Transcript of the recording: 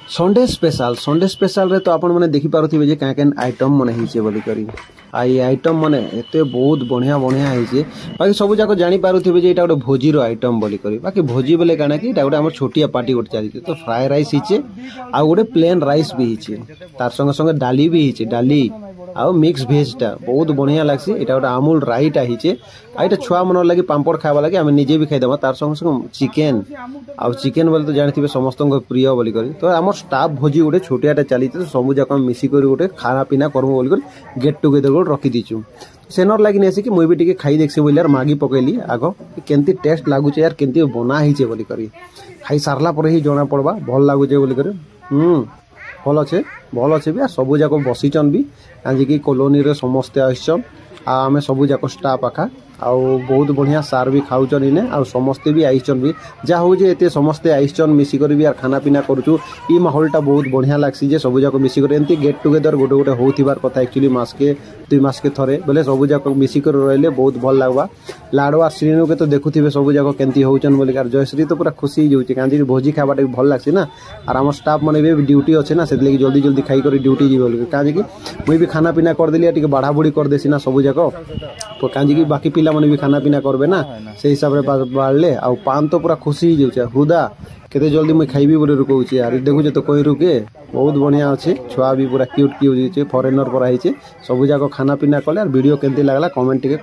Sunday special रे तो आपण मैंने देखी पारुथिबे जे क्या क्या आइटम मन होइछे बोली करी आई आइटम माने एते बहुत बढ़िया बढ़िया होइछे। बाकी सब जाक जानि पारुथिबे जे एटा गोटे भोजी रो आइटम बोली करी। बाकी भोजी बोले काना कि एटा गोटे हमर छोटिया पार्टी गोटे चली तो फ्राई राइस हिचे आ गोटे प्लेन राइस भी हिचे तार संगे संगे डाली भी हिचे डाली आउ मिक्स भेजटा बहुत बढ़िया लागसी। एटा गोटे अमूल राईटा हिचे आ एटा छुआ मन लगी पांपड़ खावा लगे आमे निजे भी खाइ देबा तार संगे संगे चिकेन आउ चिकेन बोले तो जानिथिबे समस्त प्रिय बोली करी। तो हमर स्टाफ भोजी गोटे छोटियाटा चली तो सब जाक मिसी करी गोटे खाना पीना करबो बोली करी गेट टुगेदर गोटे रखी दीचु सेनर लगी नेसी कि मुई भी टिके खाई देखसी बोली यार मागी पकेली आगो केंती टेस्ट लागुचे यार केंती बना हिचे बोली करी खाई सारला पर ही जणा पड़बा भल लागुचे बोली करी। भल अच्छे भी सब जाक बसीचन भी आज की कॉलोनी रे समस्ते आइछन आमे सब जाक स्टाफ आखा आउ बहुत बढ़िया सार भी खाऊचन इने आ समस्ते भी आइछन भी जा हो जे एते समस्ते आइछन मिसी कर भी यार खाना पीना करूछु ई माहौलटा बहुत बढ़िया लागसी जे सब जाक मिसी कर एंती गेट टुगेदर गोटे गोटे होथिबार कथा एक्चुअली मास के 2 मास के थरे बोले सब जाक मिसी कर रहले बहुत भल लागबा। लाडवा श्रीनु के तो देखुथिबे सब जाक केंती होउचन बोले कार जयश्री तो पूरा खुशी होउची कांजी भोजी खाबाटे भल लागसी ना आर हमर स्टाफ माने भी ड्यूटी अछि ना सेत लगी जल्दी जल्दी खाई कर ड्यूटी जी बोले कांजी की मुई भी खाना पीना कर देली टिके बाढ़ा बुड़ी कर देसी ना सब जाक तो कांजी की बाकी पिला माने भी खाना पीना करबे ना से हिसाब रे बाढ़ले आ पान तो पूरा खुशी होउची हुदा केते जल्दी मुई खाइबी बोले रुकौची यार देखु तो कोई रुके बहुत बढ़िया अच्छे छुआ भी पूरा क्यूट क्यूट फॉरेनर पर आइछे सब जाक खाना पीना कले वीडियो केंती लागला कमेंट टिके